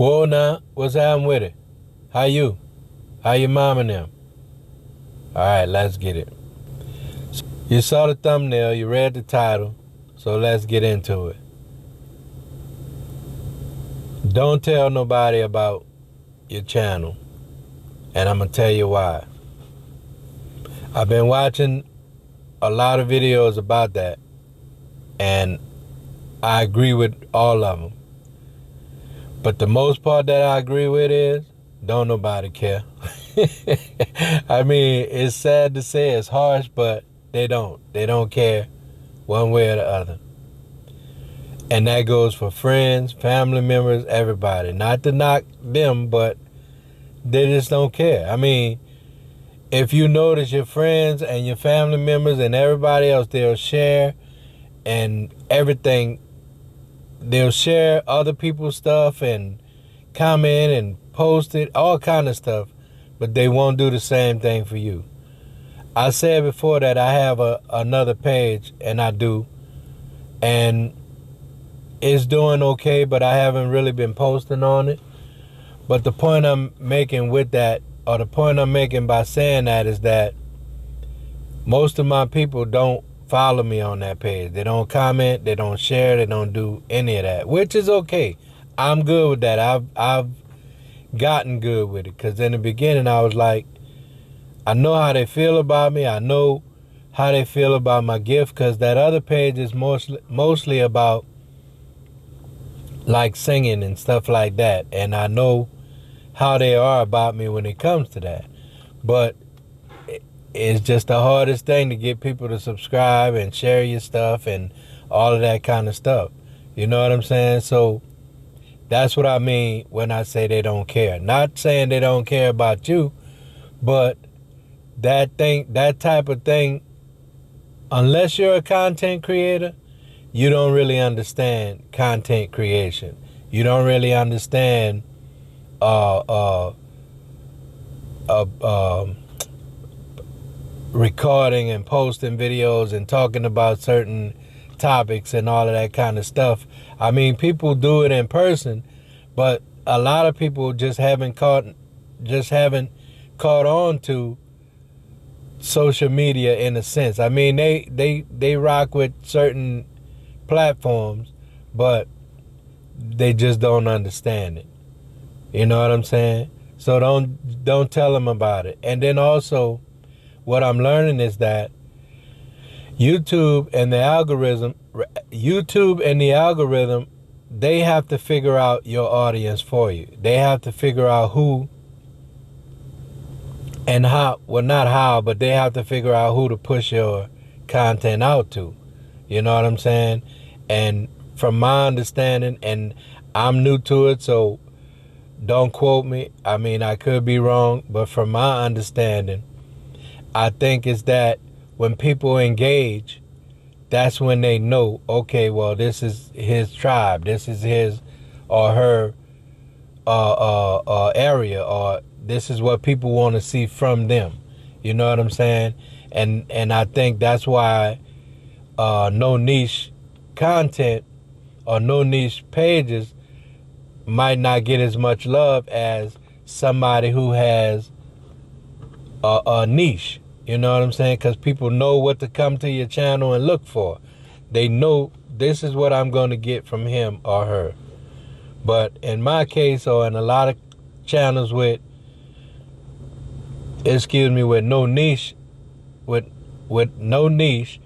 Whoa now, what's happening with it? How you? How your mom and them? Alright, let's get it. You saw the thumbnail, you read the title, so let's get into it. Don't tell nobody about your channel, and I'm gonna tell you why. I've been watching a lot of videos about that, and I agree with all of them. But the most part that I agree with is, don't nobody care. I mean, it's sad to say, it's harsh, but they don't. They don't care one way or the other. And that goes for friends, family members, everybody. Not to knock them, but they just don't care. I mean, if you notice your friends and your family members and everybody else, they'll share and everything. They'll share other people's stuff and comment and post it, all kind of stuff, but they won't do the same thing for you. I said before that I have another page, and I do, and it's doing okay, but I haven't really been posting on it. But the point I'm making with that, or the point I'm making by saying that, is that most of my people don't follow me on that page. They don't comment, they don't share, they don't do any of that, which is okay. I'm good with that. I've gotten good with it, because in the beginning I was like, I know how they feel about me. I know how they feel about my gift, because that other page is mostly about like singing and stuff like that, and I know how they are about me when it comes to that. But it's just the hardest thing to get people to subscribe and share your stuff and all of that kind of stuff. You know what I'm saying? So that's what I mean when I say they don't care. Not saying they don't care about you, but that type of thing, unless you're a content creator, you don't really understand content creation. You don't really understand recording and posting videos and talking about certain topics and all of that kind of stuff. I mean, people do it in person, but a lot of people just haven't caught on to social media in a sense. I mean, they rock with certain platforms, but they just don't understand it. You know what I'm saying? So don't tell them about it. And then also, what I'm learning is that YouTube and the algorithm, they have to figure out your audience for you. They have to figure out who and how, well, not how, but they have to figure out who to push your content out to. You know what I'm saying? And from my understanding, and I'm new to it, so don't quote me. I mean, I could be wrong, but from my understanding, I think it's that when people engage, that's when they know, okay, well, this is his tribe, this is his or her area, or this is what people want to see from them. You know what I'm saying? And I think that's why no niche content or no niche pages might not get as much love as somebody who has a niche. You know what I'm saying? Because people know what to come to your channel and look for. They know this is what I'm going to get from him or her. But in my case, or in a lot of channels with no niche, with no niche,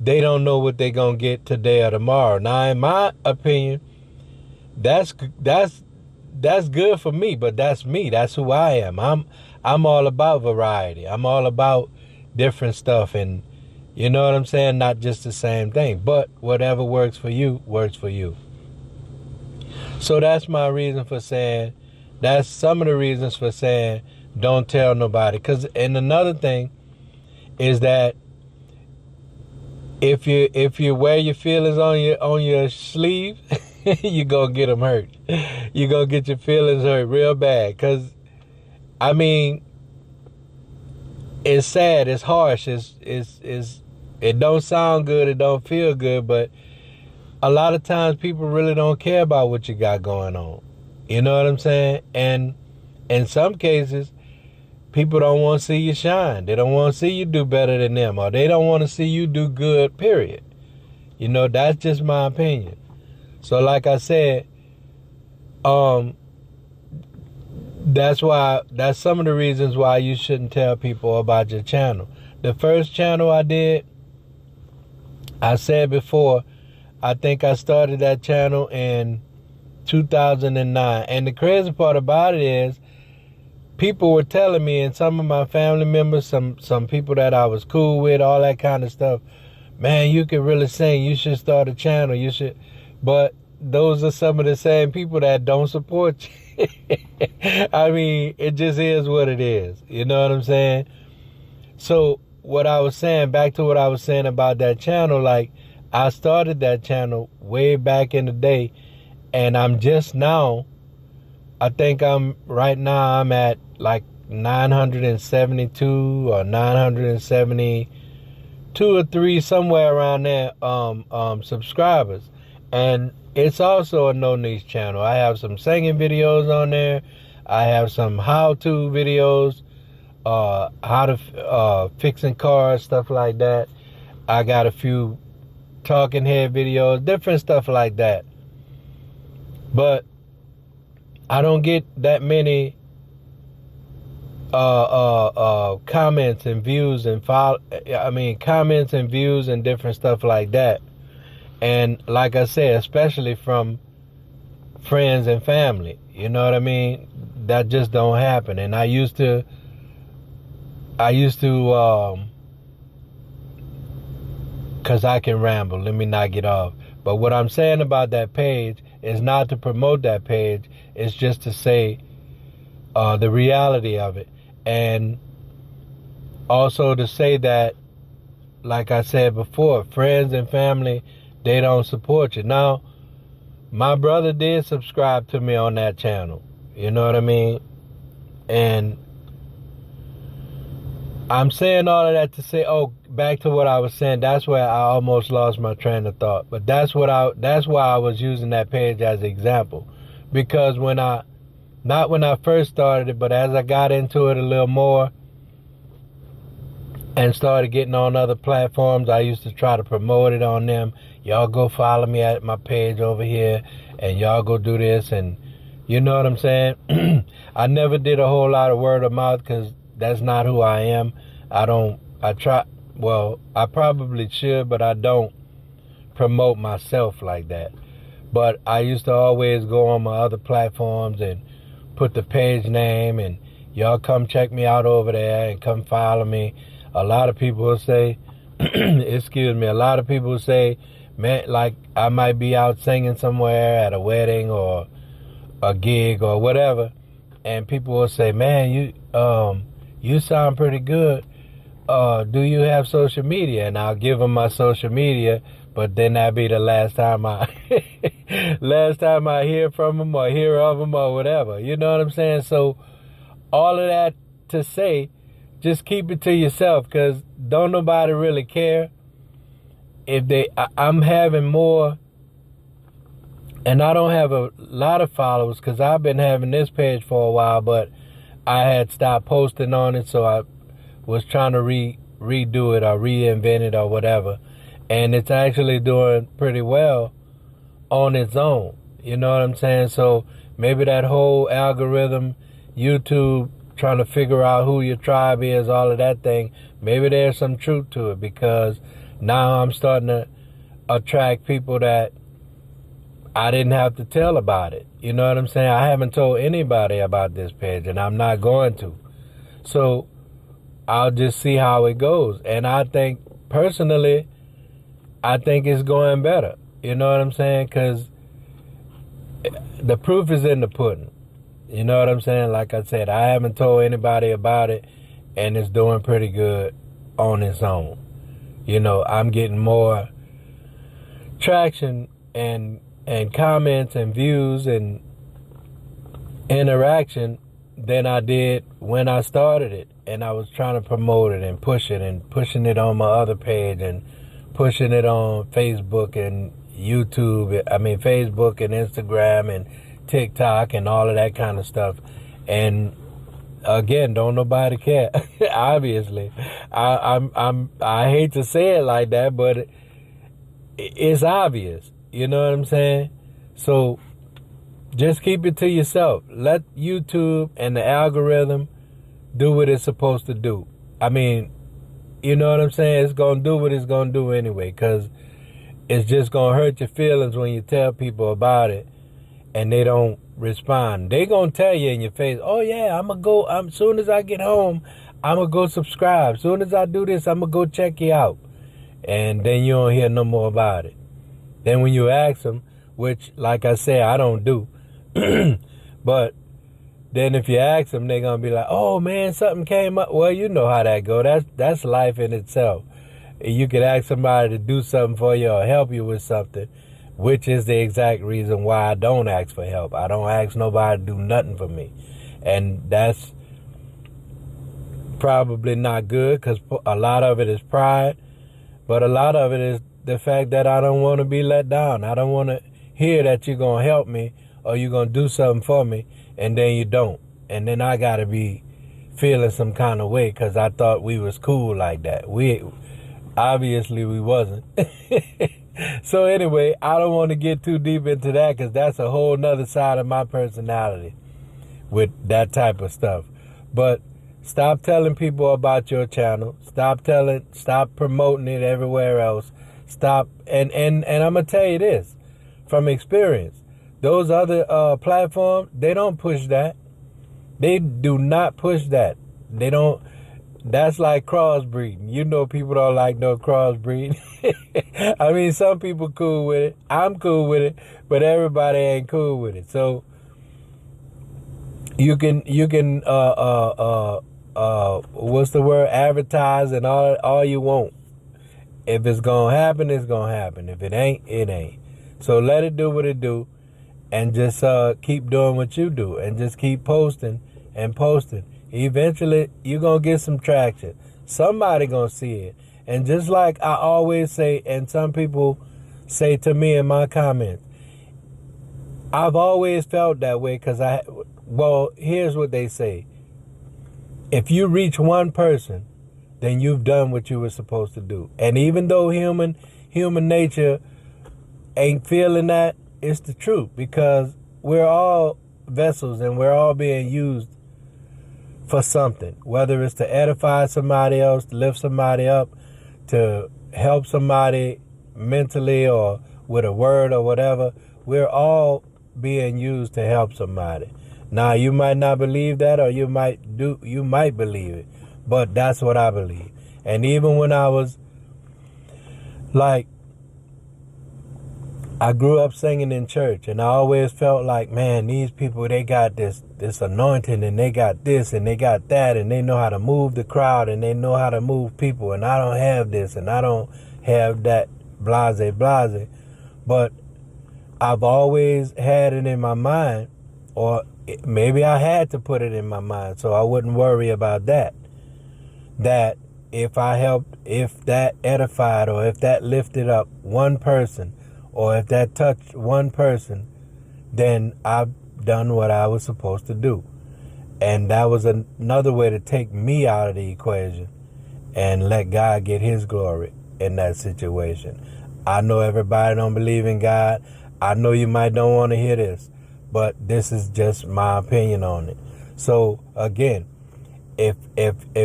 they don't know what they're going to get today or tomorrow. Now, in my opinion, that's good for me, but that's me. That's who I am. I'm all about variety. I'm all about different stuff, and you know what I'm saying? Not just the same thing, but whatever works for you, works for you. So that's my reason for saying, that's some of the reasons for saying, don't tell nobody. And another thing is that if you wear your feelings on your sleeve, you're gonna get them hurt. You're gonna get your feelings hurt real bad. Because, I mean, it's sad, it's harsh, it don't sound good, it don't feel good, but a lot of times people really don't care about what you got going on. You know what I'm saying? And in some cases, people don't want to see you shine. They don't want to see you do better than them, or they don't want to see you do good, period. You know, that's just my opinion. So like I said, that's some of the reasons why you shouldn't tell people about your channel. The first channel I did, I said before, I think I started that channel in 2009. And the crazy part about it is, people were telling me, and some of my family members, some people that I was cool with, all that kind of stuff, man, you can really sing. You should start a channel. You should. But those are some of the same people that don't support you. I mean, it just is what it is. You know what I'm saying? So what I was saying, back to what I was saying about that channel, like, I started that channel way back in the day, and I'm just now, I think right now I'm at like 972 or 972 or 3, somewhere around there, subscribers. And it's also a no niche channel. I have some singing videos on there. I have some how-to videos, how to fixing cars, stuff like that. I got a few talking head videos, different stuff like that. But I don't get that many comments and views and comments and views and different stuff like that. And like I said, especially from friends and family, you know what I mean? That just don't happen. And I used to cause I can ramble, let me not get off. But what I'm saying about that page is not to promote that page. It's just to say the reality of it. And also to say that, like I said before, friends and family, they don't support you. Now, my brother did subscribe to me on that channel. You know what I mean? And I'm saying all of that to say, back to what I was saying. That's where I almost lost my train of thought. But that's why I was using that page as an example. Because not when I first started it, but as I got into it a little more and started getting on other platforms, I used to try to promote it on them. Y'all go follow me at my page over here, and y'all go do this, and you know what I'm saying? I never did a whole lot of word of mouth because that's not who I am. I probably should, but I don't promote myself like that. But I used to always go on my other platforms and put the page name, and y'all come check me out over there and come follow me. A lot of people will say, excuse me, a lot of people will say, man, like I might be out singing somewhere at a wedding or a gig or whatever, and people will say, man, you sound pretty good. Do you have social media? And I'll give them my social media, but then that'll be the last time I hear from them or hear of them or whatever. You know what I'm saying? So all of that to say, just keep it to yourself, because don't nobody really care. I'm having more, and I don't have a lot of followers because I've been having this page for a while, but I had stopped posting on it, so I was trying to redo it or reinvent it or whatever. And it's actually doing pretty well on its own. You know what I'm saying? So maybe that whole algorithm, YouTube, trying to figure out who your tribe is, all of that thing, maybe there's some truth to it, because now I'm starting to attract people that I didn't have to tell about it. You know what I'm saying? I haven't told anybody about this page, and I'm not going to. So I'll just see how it goes. And I think, personally, I think it's going better. You know what I'm saying? Because the proof is in the pudding. You know what I'm saying? Like I said, I haven't told anybody about it, and it's doing pretty good on its own. You know, I'm getting more traction and comments and views and interaction than I did when I started it. And I was trying to promote it and push it and pushing it on my other page and pushing it on Facebook and YouTube. I mean, Facebook and Instagram, and TikTok and all of that kind of stuff. And again, don't nobody care. Obviously, I hate to say it like that, but it's obvious. You know what I'm saying? So just keep it to yourself. Let YouTube and the algorithm do what it's supposed to do. I mean, you know what I'm saying? It's going to do what it's going to do anyway, because it's just going to hurt your feelings when you tell people about it and they don't respond. They going to tell you in your face, oh yeah, I'm going to go, soon as I get home, I'm going to go subscribe. Soon as I do this, I'm going to go check you out. And then you don't hear no more about it. Then when you ask them, which, like I say, I don't do, but then if you ask them, they're going to be like, oh man, something came up. Well, you know how that go. That's life in itself. You could ask somebody to do something for you or help you with something, which is the exact reason why I don't ask for help. I don't ask nobody to do nothing for me. And that's probably not good, because a lot of it is pride, but a lot of it is the fact that I don't want to be let down. I don't want to hear that you're going to help me or you're going to do something for me, and then you don't. And then I got to be feeling some kind of way because I thought we was cool like that. Obviously we wasn't. So anyway, I don't want to get too deep into that, because that's a whole nother side of my personality with that type of stuff. But stop telling people about your channel. Stop promoting it everywhere else. Stop. And I'm going to tell you this from experience. Those other platforms, they don't push that. They do not push that. They don't. That's like crossbreeding. You know, people don't like no crossbreeding. I mean, some people cool with it. I'm cool with it, but everybody ain't cool with it. So you can what's the word? Advertise and all you want. If it's gonna happen, it's gonna happen. If it ain't, it ain't. So let it do what it do. And just keep doing what you do, and just keep posting and posting. Eventually, you're going to get some traction. Somebody going to see it. And just like I always say, and some people say to me in my comments, I've always felt that way, because here's what they say. If you reach one person, then you've done what you were supposed to do. And even though human nature ain't feeling that, it's the truth, because we're all vessels and we're all being used for something, whether it's to edify somebody else, to lift somebody up, to help somebody mentally or with a word or whatever. We're all being used to help somebody. Now, you might not believe that, or you might believe it, but that's what I believe. And even when I was like, I grew up singing in church, and I always felt like, man, these people, they got this anointing, and they got this, and they got that, and they know how to move the crowd, and they know how to move people, and I don't have this, and I don't have that, blase. But I've always had it in my mind, or maybe I had to put it in my mind so I wouldn't worry about that if I helped, if that edified, or if that lifted up one person, or if that touched one person, then I've done what I was supposed to do. And that was another way to take me out of the equation and let God get his glory in that situation. I know everybody don't believe in God. I know you might don't want to hear this, but this is just my opinion on it. So again, if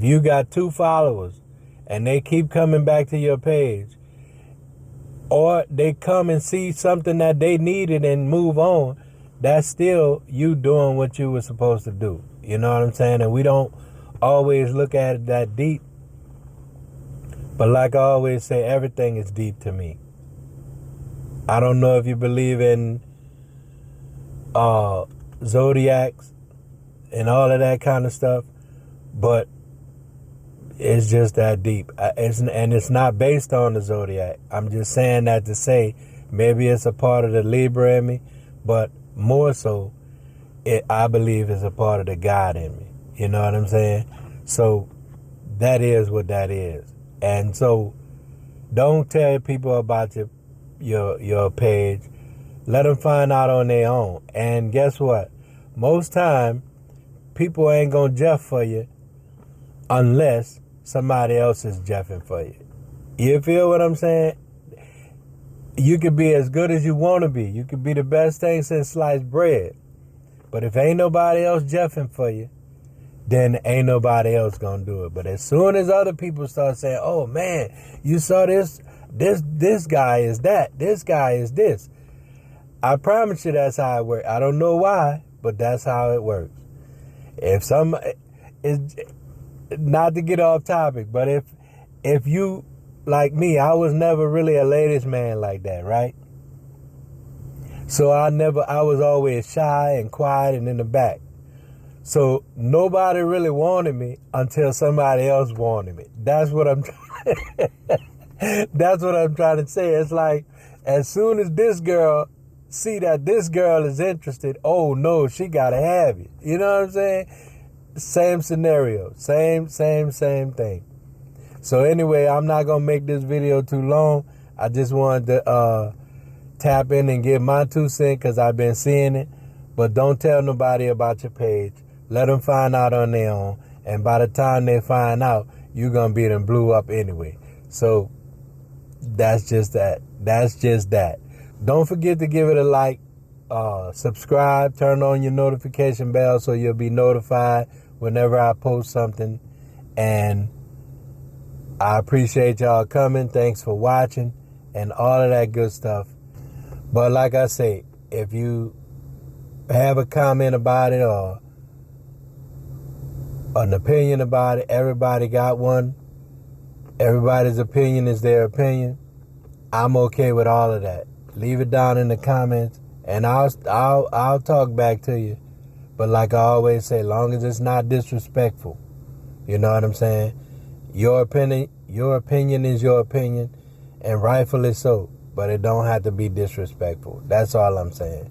you got 2 followers and they keep coming back to your page, or they come and see something that they needed and move on, that's still you doing what you were supposed to do. You know what I'm saying? And we don't always look at it that deep. But like I always say, everything is deep to me. I don't know if you believe in zodiacs and all of that kind of stuff, but it's just that deep. It's not based on the zodiac. I'm just saying that to say maybe it's a part of the Libra in me, but more so, I believe it's a part of the God in me. You know what I'm saying? So that is what that is. And so don't tell people about your page. Let them find out on their own. And guess what? Most time, people ain't gonna jeff for you unless somebody else is jeffing for you. You feel what I'm saying? You could be as good as you want to be. You could be the best thing since sliced bread. But if ain't nobody else jeffing for you, then ain't nobody else gonna do it. But as soon as other people start saying, oh man, you saw this guy is that, this guy is this. I promise you that's how it works. I don't know why, but that's how it works. If not to get off topic, but if you, like me, I was never really a ladies' man like that, right? So I was always shy and quiet and in the back. So nobody really wanted me until somebody else wanted me. That's what I'm that's what I'm trying to say. It's like, as soon as this girl see that this girl is interested, oh no, she gotta have you. You know what I'm saying? Same scenario, same thing. So anyway, I'm not gonna make this video too long. I just wanted to tap in and give my 2 cents because I've been seeing it. But don't tell nobody about your page. Let them find out on their own. And by the time they find out, you're gonna be them blew up anyway. So that's just that. That's just that. Don't forget to give it a like, subscribe, turn on your notification bell so you'll be notified whenever I post something. And I appreciate y'all coming. Thanks for watching and all of that good stuff. But like I say, if you have a comment about it or an opinion about it, everybody got one. Everybody's opinion is their opinion. I'm okay with all of that. Leave it down in the comments, and I'll talk back to you. But like I always say, long as it's not disrespectful, you know what I'm saying? Your opinion is your opinion, and rightfully so. But it don't have to be disrespectful. That's all I'm saying.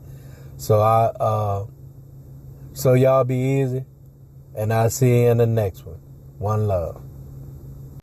So so y'all be easy, and I'll see you in the next one. One love.